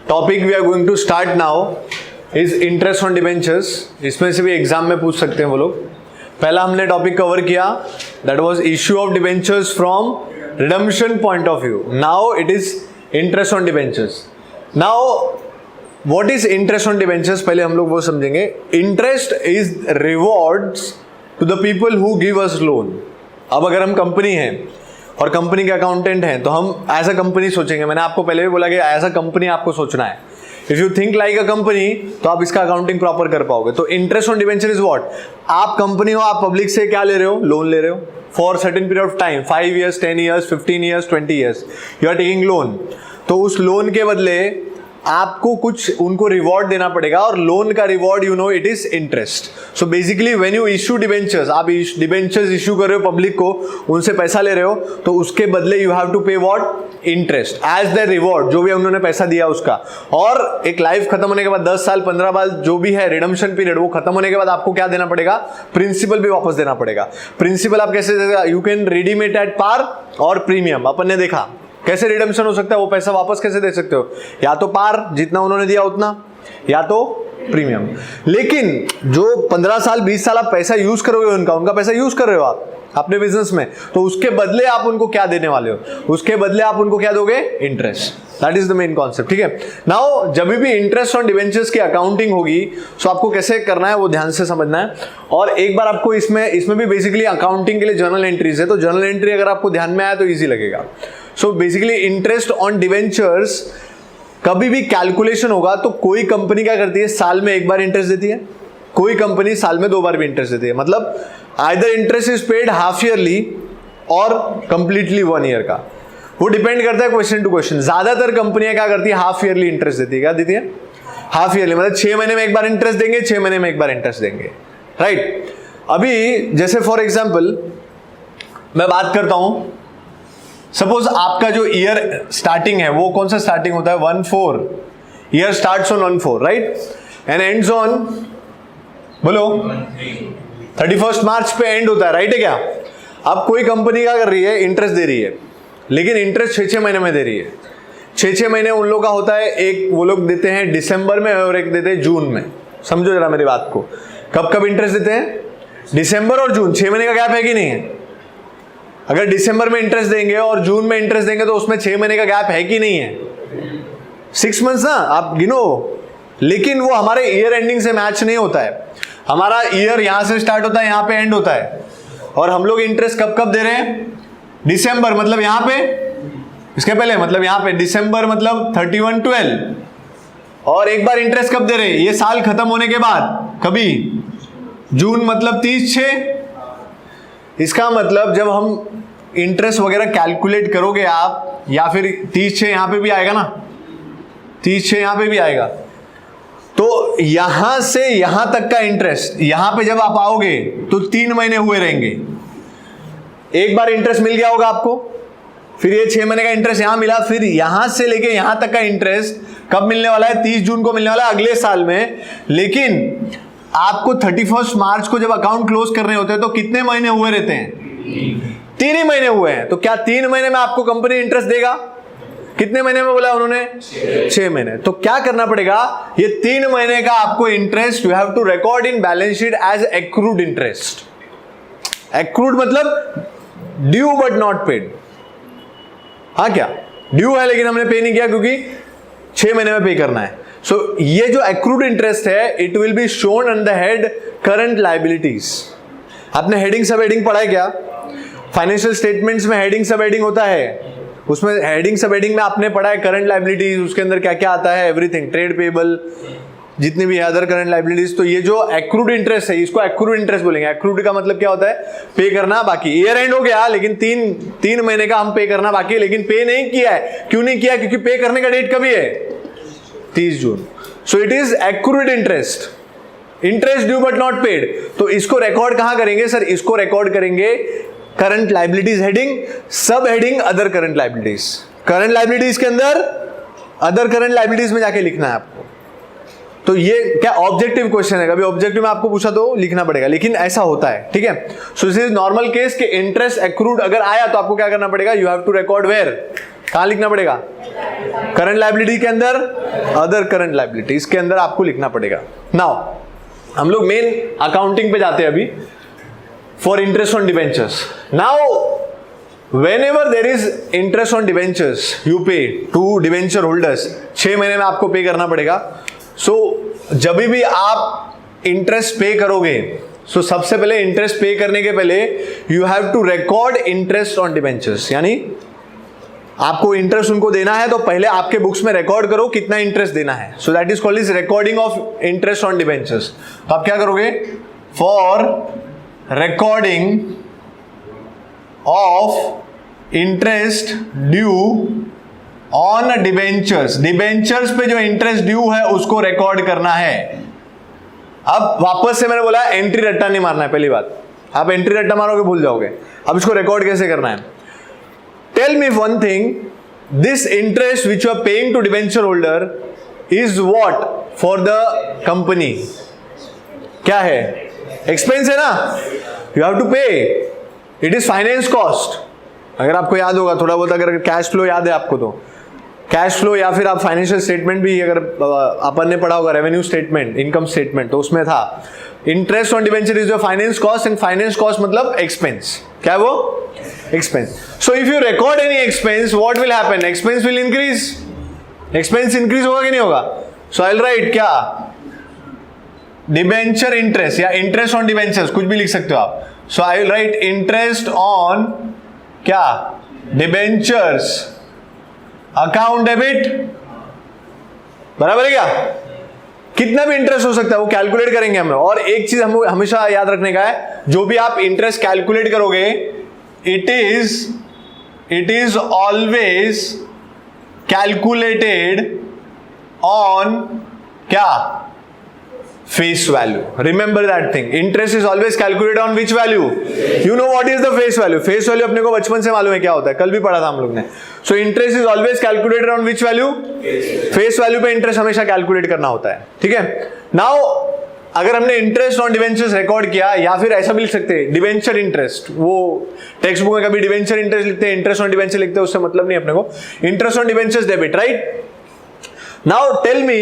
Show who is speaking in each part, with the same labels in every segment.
Speaker 1: Topic we are going to start now is interest on debentures. इसमें से भी exam में पूछ सकते हैं वो लोग। पहला हमने टॉपिक कवर किया, that was issue of debentures from redemption point of view. Now it is interest on debentures. Now what is interest on debentures, पहले हम लोग वो समझेंगे। Interest is rewards to the people who give us loan. अब अगर हम company हैं और कंपनी के अकाउंटेंट हैं तो हम एज अ कंपनी सोचेंगे। मैंने आपको पहले भी बोला कि एज अ कंपनी आपको सोचना है। If you think like a company तो आप इसका अकाउंटिंग प्रॉपर कर पाओगे। तो interest on debenture is what, आप कंपनी हो, आप पब्लिक से क्या ले रहे हो, लोन ले रहे हो for certain period of time, 5 years, 10 years, 15 years, 20 years you are taking loan. तो उस लोन के बदले आपको कुछ उनको रिवॉर्ड देना पड़ेगा, और लोन का reward you know it is interest. So basically when you issue debentures, आप डिबेंचर्स इश्यू कर रहे हो पब्लिक को, उनसे पैसा ले रहे हो, तो उसके बदले you have to pay what, interest as the reward, जो भी उन्होंने पैसा दिया उसका। और एक लाइफ खत्म होने के बाद 10 साल 15 साल जो भी है रिडम्पशन पीरियड, वो खत्म होने के बाद आपको क्या देना पड़ेगा, प्रिंसिपल भी वापस देना पड़ेगा। प्रिंसिपल आप कैसे देगा, you can redeem it at par or premium. अपन ने देखा कैसे रिडम्पशन हो सकता है, वो पैसा वापस कैसे दे सकते हो, या तो पार जितना उन्होंने दिया उतना, या तो प्रीमियम। लेकिन जो 15 साल 20 साल आप पैसा यूज करोगे उनका पैसा यूज कर रहे हो आप अपने बिजनेस में, तो उसके बदले आप उनको क्या देने वाले हो, उसके बदले आप उनको क्या दोगे, interest. That is the main concept, ठीक है। नाउ जब भी इंटरेस्ट ऑन डिबेंचर्स की अकाउंटिंग होगी, सो आपको कैसे करना है वो ध्यान से समझना है। और एक बार आपको इसमें भी बेसिकली अकाउंटिंग के लिए जर्नल एंट्रीज है, तो जर्नल एंट्री अगर आपको ध्यान में आया तो ईजी लगेगा। So basically interest on debentures कभी भी कैलकुलेशन होगा तो कोई कंपनी क्या करती है, साल में एक बार इंटरेस्ट देती है, कोई कंपनी साल में 2 बार भी इंटरेस्ट देती है। मतलब either interest is paid half yearly और कंप्लीटली 1 ईयर का, वो डिपेंड करता है क्वेश्चन टू क्वेश्चन। ज्यादातर कंपनियां क्या करती है, हाफ ईयरली इंटरेस्ट देती है। क्या देती है, हाफ ईयरली, मतलब 6 महीने में एक बार इंटरेस्ट देंगे, 6 महीने में एक बार इंटरेस्ट देंगे, राइट। अभी जैसे फॉर एग्जाम्पल मैं बात करता हूं, सपोज आपका जो ईयर स्टार्टिंग है वो कौन सा स्टार्टिंग होता है, 1/4, year starts on 1/4, right, and ends on, बोलो, 31 मार्च पे एंड होता है, राइट है क्या। अब कोई कंपनी क्या कर रही है, इंटरेस्ट दे रही है, लेकिन इंटरेस्ट 6-6 महीने में दे रही है। 6-6 महीने उन लोगों का होता है, एक वो लोग देते हैं दिसंबर में और एक देते हैं जून में। समझो जरा मेरी बात को, कब कब इंटरेस्ट देते हैं, दिसंबर और जून, 6 महीने का गैप है कि नहीं है। अगर दिसंबर में इंटरेस्ट देंगे और जून में इंटरेस्ट देंगे तो उसमें 6 महीने का गैप है कि नहीं है, 6 months ना, आप गिनो। लेकिन वो हमारे ईयर एंडिंग से मैच नहीं होता है। हमारा ईयर यहां से स्टार्ट होता है, यहां पे एंड होता है, और हम लोग इंटरेस्ट कब कब दे रहे हैं, दिसंबर मतलब यहां पे, इसके पहले मतलब यहां पे, दिसंबर मतलब 31/12, और एक बार इंटरेस्ट कब दे रहे हैं, ये साल खत्म होने के बाद कभी, जून मतलब 30/6। इसका मतलब जब हम इंटरेस्ट वगैरह कैलकुलेट करोगे आप, या फिर 30/6 यहां पे भी आएगा ना, 30/6 यहां पे भी आएगा, तो यहां से यहां तक का इंटरेस्ट यहां पे जब आप आओगे तो 3 महीने हुए रहेंगे। एक बार इंटरेस्ट मिल गया होगा आपको, फिर ये 6 महीने का इंटरेस्ट यहां मिला, फिर यहां से लेके यहां तक का इंटरेस्ट कब मिलने वाला है, 30 जून को मिलने वाला है अगले साल में। लेकिन आपको 31 मार्च को जब अकाउंट क्लोज करने होते हैं तो कितने महीने हुए रहते हैं, 3 ही महीने हुए हैं। तो क्या 3 महीने में आपको कंपनी इंटरेस्ट देगा, कितने महीने में बोला उन्होंने, 6 महीने। तो क्या करना पड़ेगा, ये 3 महीने का आपको interest you have to record in balance sheet as accrued interest. Accrued मतलब ड्यू बट नॉट पेड। हाँ, क्या ड्यू है लेकिन हमने पे नहीं किया क्योंकि 6 महीने में पे करना है। सो ये जो एक्रूड इंटरेस्ट है, it will be shown on the head current liabilities. आपने हेडिंग सब हेडिंग पढ़ा है क्या, फाइनेंशियल स्टेटमेंट्स में हेडिंग सब हेडिंग होता है, उसमें हेडिंग सब हेडिंग में आपने पढ़ा है करंट लायबिलिटीज, उसके अंदर क्या क्या आता है, एवरीथिंग, ट्रेड पेबल, जितने भी अदर करंट लायबिलिटीज। तो ये जो एक्रूड इंटरेस्ट है, इसको एक्रूड इंटरेस्ट बोलेंगे। एक्रूड का मतलब क्या होता है, पे करना बाकी। ईयर एंड हो गया लेकिन 3 महीने का हम पे करना बाकी है, लेकिन पे नहीं किया है। क्यों नहीं किया, क्योंकि पे करने का डेट कभी है, 30 जून। So it is accrued interest, interest due but not paid. तो इसको रिकॉर्ड कहां करेंगे सर, इसको रिकॉर्ड करेंगे करंट लायबिलिटीज हेडिंग, सब heading other current liabilities. Current liabilities के अंदर अदर करंट लायबिलिटीज में जाके लिखना है आपको। तो ये क्या ऑब्जेक्टिव क्वेश्चन है, कभी ऑब्जेक्टिव में आपको पूछा तो लिखना पड़ेगा, लेकिन ऐसा होता है, ठीक है। So this is normal case के इंटरेस्ट एक्रूड अगर आया तो आपको क्या करना पड़ेगा, you have to record where, कहां लिखना पड़ेगा, करंट लायबिलिटी के अंदर अदर करंट लायबिलिटी, इसके अंदर आपको लिखना पड़ेगा. नाउ हम लोग मेन अकाउंटिंग पे जाते हैं अभी. For interest on debentures, now whenever there is interest on debentures you pay to debenture holders, 6 महीने में आपको पे करना पड़ेगा. सो जब भी आप इंटरेस्ट पे करोगे, सो सबसे पहले इंटरेस्ट पे करने के पहले you have to record interest on debentures. यानी आपको इंटरेस्ट उनको देना है तो पहले आपके बुक्स में रिकॉर्ड करो कितना इंटरेस्ट देना है. So that is called is recording of interest on debentures. तो आप क्या करोगे, for recording of interest due on debentures, debentures पे जो इंटरेस्ट ड्यू है उसको रिकॉर्ड करना है. अब वापस से मैंने बोला एंट्री रट्टा नहीं मारना है. पहली बात, आप एंट्री रट्टा मारोगे भूल जाओगे. अब इसको रिकॉर्ड कैसे करना है. Tell me one thing, this interest which you are paying to debenture holder is what for the company. क्या है, एक्सपेंस है ना, you have to pay. It is finance cost. अगर आपको याद होगा थोड़ा बहुत, अगर कैश फ्लो याद है आपको तो कैश फ्लो या फिर आप फाइनेंशियल स्टेटमेंट भी अगर अपन ने पढ़ा होगा, रेवेन्यू स्टेटमेंट, इनकम स्टेटमेंट, तो उसमें था interest on debenture is your finance cost. And finance cost मतलब एक्सपेंस. क्या है वो, expense. So if you record any expense, what will happen, expense will increase. Expense increase होगा कि नहीं होगा. सो आई विल राइट क्या, डिबेंचर इंटरेस्ट या इंटरेस्ट ऑन डिबेंचर्स, कुछ भी लिख सकते हो आप. So I will write interest on क्या, डिबेंचर्स अकाउंट डेबिट. बराबर है क्या. कितना भी इंटरेस्ट हो सकता है वो कैलकुलेट करेंगे हम. और एक चीज हम हमेशा याद रखने का है, जो भी आप इंटरेस्ट कैलकुलेट करोगे, it is always calculated on क्या, face value. Remember that thing. Interest is always calculated on which value? You know what is the face value? Face value अपने को बचपन से मालूम है क्या होता है, कल भी पढ़ा था हम लोग ने. So interest is always calculated on which value? Face value पे interest हमेशा calculate करना होता है. ठीक है. Now अगर हमने इंटरेस्ट ऑन डिवेंचर्स रिकॉर्ड किया, या फिर ऐसा भी लिख सकते हैं डिवेंचर इंटरेस्ट. वो टेक्स्ट बुक में कभी डिवेंचर इंटरेस्ट लिखते हैं, इंटरेस्ट ऑन डिवेंचर लिखते हैं, उससे मतलब नहीं अपने को. Interest on debentures debit, right. Now tell me,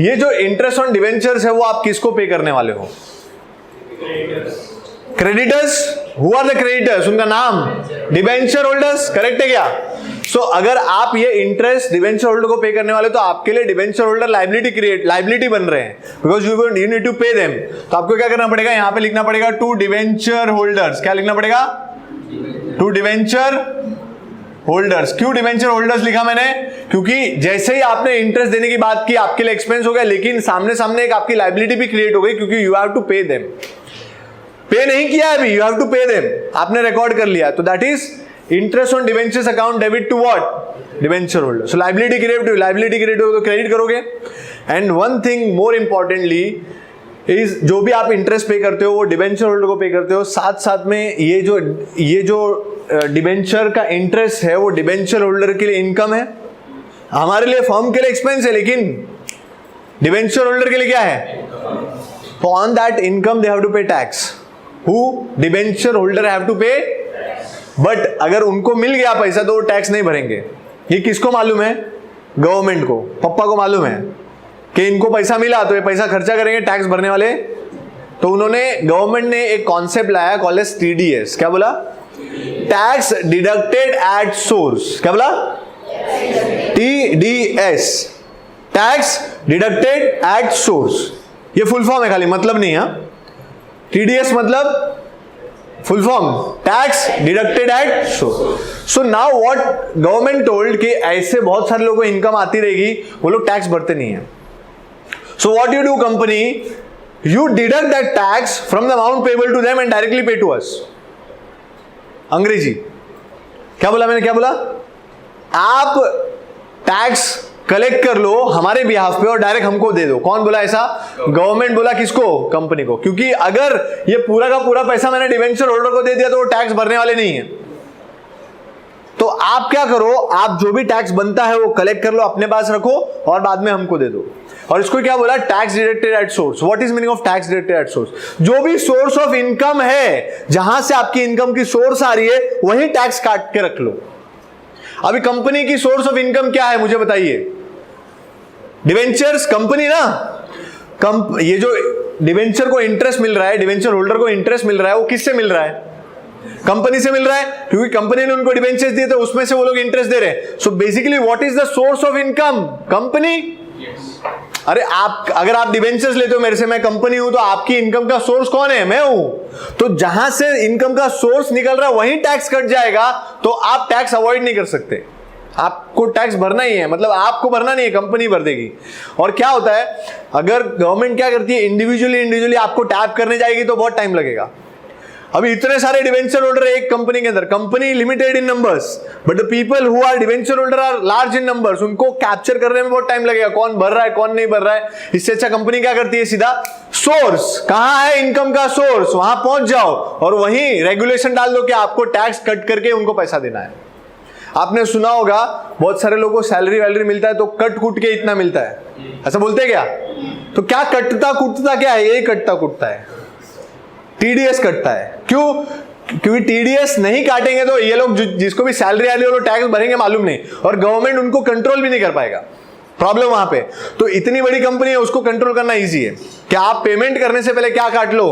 Speaker 1: ये जो इंटरेस्ट ऑन डिवेंचर्स है वो आप किसको पे करने वाले हो, creditors. Who are the creditors, उनका नाम डिवेंचर होल्डर्स. करेक्ट है क्या. सो अगर आप ये इंटरेस्ट डिवेंचर होल्डर को पे करने वाले, तो आपके लिए डिवेंचर होल्डर लाइबिलिटी बन रहे हैं, because you need to pay them. तो आपको क्या करना पड़ेगा, यहां पे लिखना पड़ेगा टू डिवेंचर होल्डर्स. क्या लिखना पड़ेगा, टू डिवेंचर होल्डर्स. क्यों डिवेंचर होल्डर्स लिखा मैंने, क्योंकि जैसे ही आपने इंटरेस्ट देने की बात की आपके लिए एक्सपेंस हो गया, लेकिन सामने एक आपकी लाइबिलिटी भी क्रिएट हो गई, क्योंकि you have to pay them. Pay नहीं किया अभी, you have to pay them, आपने रिकॉर्ड कर लिया. तो that is interest on debentures account debit to what, debenture holder. So liability create हो तो क्रेडिट करोगे. And one thing more importantly is, जो भी आप इंटरेस्ट पे करते हो वो डिवेंचर होल्डर को पे करते हो. साथ में ये जो डिवेंचर का इंटरेस्ट है वो डिवेंचर होल्डर के लिए इनकम है, हमारे लिए फर्म के लिए एक्सपेंस है, लेकिन डिवेंचर होल्डर के लिए क्या है. तो on that income they have to pay tax. Who, debenture holder have to pay. But अगर उनको मिल गया पैसा तो वो टैक्स नहीं भरेंगे. ये किसको मालूम है, गवर्नमेंट को. पप्पा को मालूम है कि इनको पैसा मिला तो ये पैसा खर्चा करेंगे टैक्स भरने वाले. तो गवर्नमेंट ने एक कॉन्सेप्ट लाया कॉल्ड एज TDS. क्या बोला, टैक्स डिडक्टेड एट सोर्स. क्या बोला, TDS, tax deducted at source. ये फुल फॉर्म है खाली, मतलब नहीं है. TDS मतलब full form tax deducted at source. So now what government told कि ऐसे बहुत सारे लोगों को इनकम आती रहेगी, वो लोग टैक्स भरते नहीं है. So what you do company, you deduct that tax from the amount payable to them and directly pay to us. अंग्रेजी क्या बोला मैंने, क्या बोला, आप टैक्स कलेक्ट कर लो हमारे बिहाफ पे और डायरेक्ट हमको दे दो. कौन बोला ऐसा, गवर्नमेंट बोला. किसको, कंपनी को. क्योंकि अगर ये पूरा का पूरा पैसा मैंने डिवेंचर होल्डर को दे दिया तो वो टैक्स भरने वाले नहीं है. तो आप क्या करो, आप जो भी टैक्स बनता है वो कलेक्ट कर लो, अपने पास रखो और बाद में हमको दे दो. और इसको क्या बोला, tax deducted at source. What is meaning of tax deducted at source, जो भी सोर्स ऑफ इनकम है, जहां से आपकी इनकम की सोर्स आ रही है वही टैक्स काट के रख लो. अभी कंपनी की सोर्स ऑफ इनकम क्या है मुझे बताइए? डिवेंचर्स, कंपनी ना, ये जो डिवेंचर को इंटरेस्ट मिल रहा है, डिवेंचर होल्डर को इंटरेस्ट मिल रहा है, वो किससे मिल रहा है? कंपनी से मिल रहा है, क्योंकि कंपनी ने उनको डिवेंचर्स दिए तो उसमें से वो लोग इंटरेस्ट दे रहे हैं. So basically what is the source of income? Company. अरे आप, अगर आप डिवेंचर्स लेते हो मेरे से, मैं कंपनी हूं, तो आपकी इनकम का सोर्स कौन है? मैं हूं. तो जहां से इनकम का सोर्स निकल रहा है वहीं टैक्स कट जाएगा, तो आप टैक्स अवॉइड नहीं कर सकते. आपको टैक्स भरना ही है, मतलब आपको भरना नहीं है, कंपनी भर देगी. और क्या होता है, अगर गवर्नमेंट क्या करती है, इंडिविजुअली आपको टैप करने जाएगी तो बहुत टाइम लगेगा. अभी इतने सारे डिवेंचर होल्डर है एक कंपनी के अंदर, company limited in numbers, but the people who are debenture holder are large in numbers. उनको कैप्चर करने में बहुत टाइम लगेगा, कौन भर रहा है कौन नहीं भर रहा है. इससे अच्छा कंपनी क्या करती है, सीधा सोर्स, कहां है इनकम का सोर्स, वहां पहुंच जाओ और वहीं रेगुलेशन डाल दो कि आपको टैक्स कट करके उनको पैसा देना है. आपने सुना होगा बहुत सारे लोगों को सैलरी वैलरी मिलता है तो कट कुट के इतना मिलता है, ऐसा बोलते हैं क्या? तो क्या कटता कुटता क्या है? यही कटता कुटता है, टीडीएस कटता है. क्यों? क्योंकि टीडीएस नहीं काटेंगे तो ये लोग जिसको भी सैलरी आ रही है वो टैक्स भरेंगे मालूम नहीं, और गवर्नमेंट उनको कंट्रोल भी नहीं कर पाएगा. प्रॉब्लम वहां पे. तो इतनी बड़ी कंपनी है, उसको कंट्रोल करना इजी है. क्या आप पेमेंट करने से पहले क्या काट लो,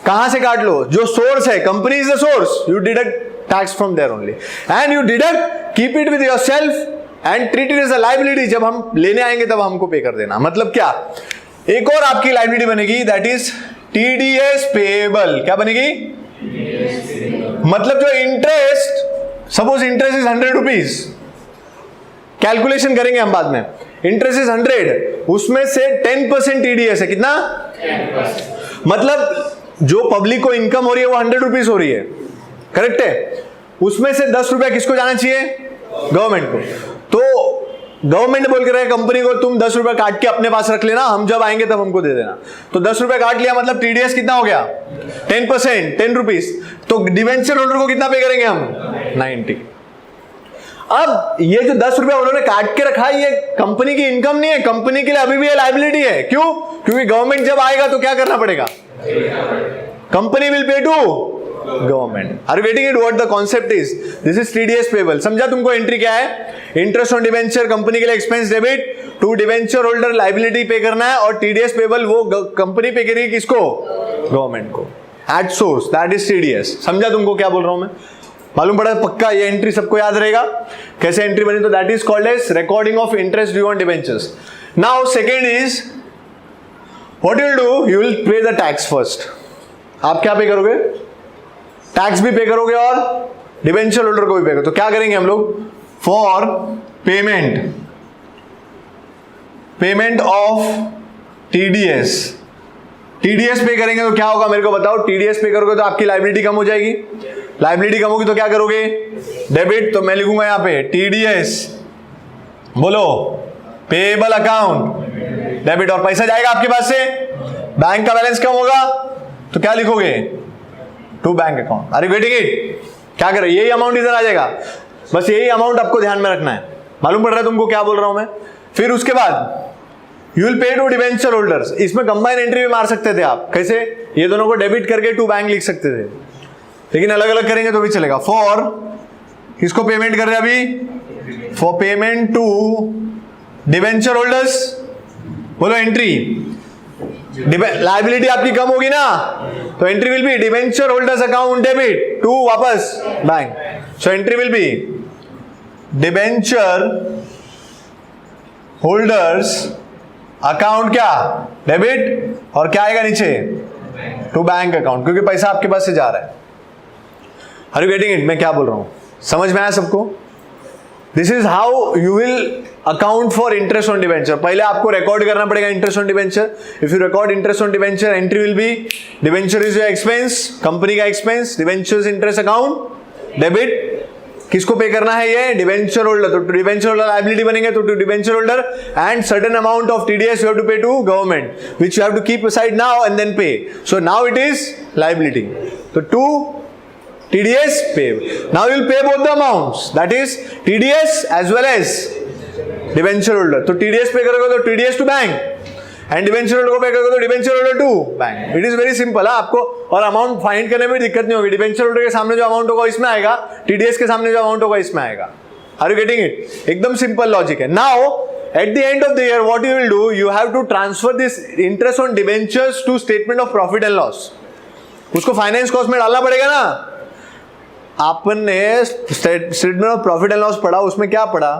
Speaker 1: कहां से काट लो? जो सोर्स है, company is the source, you deduct tax from there only and you deduct, keep it with yourself and treat it as a liability. जब हम लेने आएंगे तब हमको पे कर देना. मतलब क्या, एक और आपकी लायबिलिटी बनेगी, दैट इज टीडीएस पेएबल. क्या बनेगी? मतलब जो interest, suppose interest is 100 rupees, calculation करेंगे हम बाद में, इंटरेस्ट इज 100, उसमें से 10% टीडीएस है. कितना? 10%. मतलब जो पब्लिक को इनकम हो रही है वो 100 रुपीज हो रही है, करेक्ट है? उसमें से 10 रुपया किसको जाना चाहिए? गवर्नमेंट को. तो गवर्नमेंट बोल के रहे कंपनी को, तुम 10 रुपया काट के अपने पास रख लेना, हम जब आएंगे तब हमको दे देना. तो 10 रुपया काट लिया, मतलब टीडीएस कितना हो गया? 10%, 10 रुपीज. तो डिवेंचर होल्डर को कितना पे करेंगे हम? 90. अब ये जो 10 रुपया उन्होंने काट के रखा है, ये कंपनी की इनकम नहीं है, कंपनी के लिए अभी भी ये लायबिलिटी है. क्यों? क्योंकि गवर्नमेंट जब आएगा तो क्या करना पड़ेगा? Company will pay to government. Are you getting it? What the concept is? This is TDS payable. समझा तुमको? एंट्री क्या है? इंटरेस्ट ऑन डिवेंचर, कंपनी के लिए expense debit, to debenture holder liability pay करना है, और टीडीएस पेबल वो कंपनी पे करेगी किसको? गवर्नमेंट को, at source. That is TDS. समझा तुमको क्या बोल रहा हूं मैं? मालूम पड़ा पक्का? ये एंट्री सबको याद रहेगा. कैसे एंट्री बनी? तो that is called as recording of interest due on debentures. Now second is what you will do, you will pay the tax first. आप क्या पे करोगे? टैक्स भी पे करोगे और डिवेंचर होल्डर को भी पे करोगे. तो क्या करेंगे हम लोग? For payment of TDS, TDS पे करेंगे तो क्या होगा मेरे को बताओ? टीडीएस पे करोगे तो आपकी लायबिलिटी कम हो जाएगी. लायबिलिटी कम होगी तो क्या करोगे? डेबिट. तो मैं लिखूंगा यहां पे टीडीएस, बोलो, पेएबल अकाउंट, डेबिट. और पैसा जाएगा आपके पास से, बैंक का बैलेंस कम होगा तो क्या लिखोगे? To bank account. Are you getting it? क्या करें? यही अमाउंट इधर आ जाएगा. बस यही अमाउंट आपको ध्यान में रखना है. मालूम पड़ रहा है तुमको क्या बोल रहा हूं मैं? फिर उसके बाद you will pay to debenture holders. इसमें कंबाइन एंट्री भी मार सकते थे आप. कैसे? ये दोनों को डेबिट करके टू बैंक लिख सकते थे, लेकिन अलग अलग करेंगे तो भी चलेगा. फॉर किसको पेमेंट कर रहे हैं अभी? For payment to debenture holders. बोलो एंट्री. लायबिलिटी आपकी कम होगी ना, तो entry will be debenture holders account debit to वापस bank. So entry will be debenture holders account क्या? डेबिट. और क्या आएगा नीचे? टू बैंक अकाउंट, क्योंकि पैसा आपके पास से जा रहा है. Are you getting it? मैं क्या बोल रहा हूं? समझ में आया सबको? This is how you will account for interest on debenture. पहले आपको रिकॉर्ड करना पड़ेगा interest on debenture. If you record interest on debenture, entry will be debenture is your expense, company का expense, debentures interest account debit. किसको pay करना है? ये debenture holder. तो डिवेंचर होल्डर लायबिलिटी बनेंगे तो to debenture holder and certain amount of TDS you have to pay to government, which you have to keep aside now and then pay. So now it is liability. तो to TDS pay. Now you will pay both the amounts, that is TDS as well as debenture holder. तो TDS पे करोगे तो TDS to bank and debenture holder को पे करोगे तो debenture holder to bank. It is very simple. आपको और अमाउंट फाइंड करने में दिक्कत नहीं होगी. डिवेंचर होल्डर के सामने जो अमाउंट होगा इसमें आएगा, TDS के सामने जो अमाउंट होगा इसमें आएगा. Are you getting it? एकदम सिंपल लॉजिक है. Now at the end of the year what you will do, you have to transfer this interest on debentures to statement of profit and loss. उसको finance cost में डालना पड़ेगा ना. आपने statement of profit and loss पढ़ा, उसमें क्या पढ़ा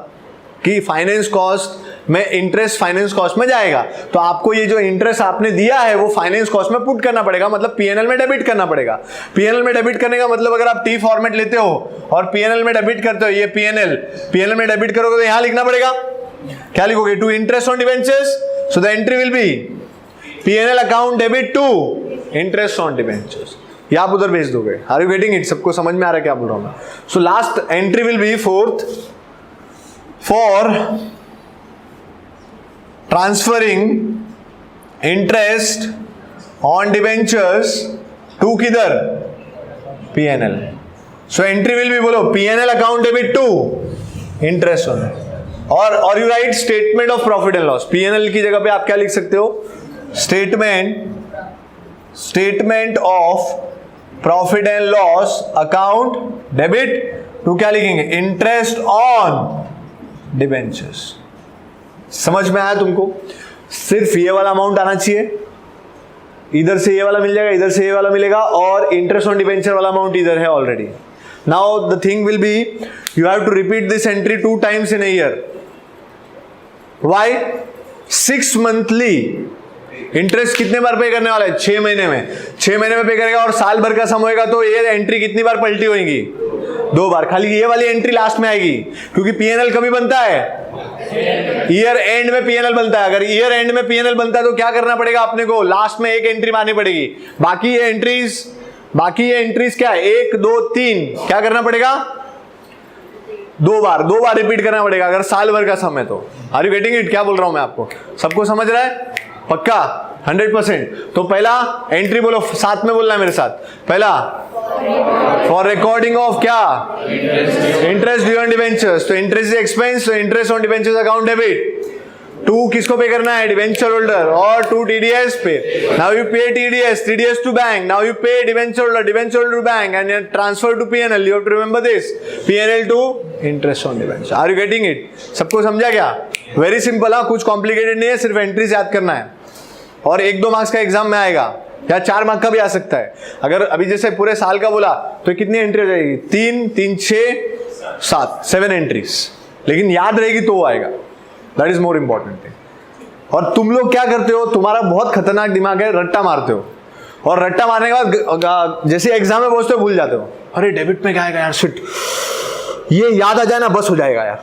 Speaker 1: कि फाइनेंस कॉस्ट में इंटरेस्ट फाइनेंस कॉस्ट में जाएगा. तो आपको ये जो इंटरेस्ट आपने दिया है वो फाइनेंस कॉस्ट में पुट करना पड़ेगा, मतलब पीएनएल में डेबिट करना पड़ेगा. पीएनएल में डेबिट करने का मतलब अगर आप टी फॉर्मेट लेते हो और पीएनएल में डेबिट करते हो, ये पीएनएल में डेबिट करोगे तो यहां लिखना पड़ेगा. क्या लिखोगे? To interest on debentures. So the entry will be PNL account debit to interest on debentures. ये आप उधर भेज दोगे. Are you getting it? सबको समझ में आ रहा है क्या बोल रहा हूं मैं? So last entry will be fourth for transferring interest on debentures to किधर? PNL. So entry will be, बोलो, PNL account debit to interest on. और you write statement of profit and loss. PNL की जगह पे आप क्या लिख सकते हो? Statement of profit and loss account debit to क्या लिखेंगे? Interest on debentures. समझ में आया तुमको? सिर्फ ये वाला अमाउंट आना चाहिए, इधर से ये वाला मिल जाएगा, इधर से ये वाला मिलेगा, और इंटरेस्ट ऑन डिबेंचर वाला अमाउंट इधर है already. Now the thing will be, you have to repeat this entry 2 times in a year. Why? 6 monthly. Interest कितने बार पे करने वाला है? 6 महीने में. 6 महीने में पे करेगा और साल भर का सम होएगा, तो ये एंट्री कितनी बार पलटी होगी? 2 बार. खाली ये वाली एंट्री लास्ट में आएगी, क्योंकि पीएनएल कभी बनता है? ईयर एंड में पीएनएल बनता है. अगर ईयर एंड में पीएनएल बनता है तो क्या करना पड़ेगा अपने को? लास्ट में एक एंट्री मारनी पड़ेगी. बाकी ये एंट्रीज क्या है? 1 2 3 क्या करना पड़ेगा? 2 बार रिपीट करना पड़ेगा अगर साल भर का सम है तो. Are you getting it? क्या बोल रहा हूं मैं आपको? सबको समझ रहा है? पक्का 100%. तो पहला एंट्री बोलो, साथ में बोलना है मेरे साथ. पहला फॉर रिकॉर्डिंग ऑफ क्या? Interest due on debentures. तो इंटरेस्ट एक्सपेंस, तो interest on debentures account debit. 2 किसको पे करना है? Debenture holder. और 2 TDS pay. Now you pay TDS to bank. Now you pay debenture holder to bank and transfer to PNL. You have to remember this, PNL to interest on debenture. Are you getting it? सबको समझा क्या? Very simple. हाँ, कुछ complicated नहीं है, सिर्फ entries याद करना है. और 1-2 मार्क्स का एग्जाम में आएगा, या 4 मार्क का भी आ सकता है. अगर अभी जैसे पूरे साल का बोला तो कितनी एंट्री हो जाएगी? 3 3 6 7 एंट्रीज. लेकिन याद रहेगी तो वो आएगा. That is more important thing. और तुम लोग क्या करते हो? तुम्हारा बहुत खतरनाक दिमाग है, रट्टा मारते हो. और रट्टा मारने के बाद जैसे एग्जाम में पहुंचते हो भूल जाते हो. अरे डेबिट में क्या आएगा यार, शिट, ये याद आ जाए ना बस हो जाएगा यार.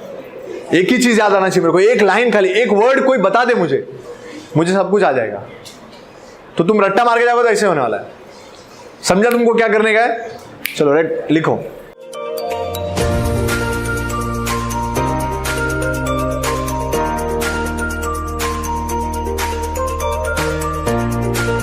Speaker 1: एक ही चीज याद आना चाहिए मेरे को, एक लाइन, खाली एक वर्ड कोई बता दे मुझे सब कुछ आ जाएगा. तो तुम रट्टा मार के जाओगे तो ऐसे होने वाला है. समझा तुमको क्या करने का है? चलो लिखो.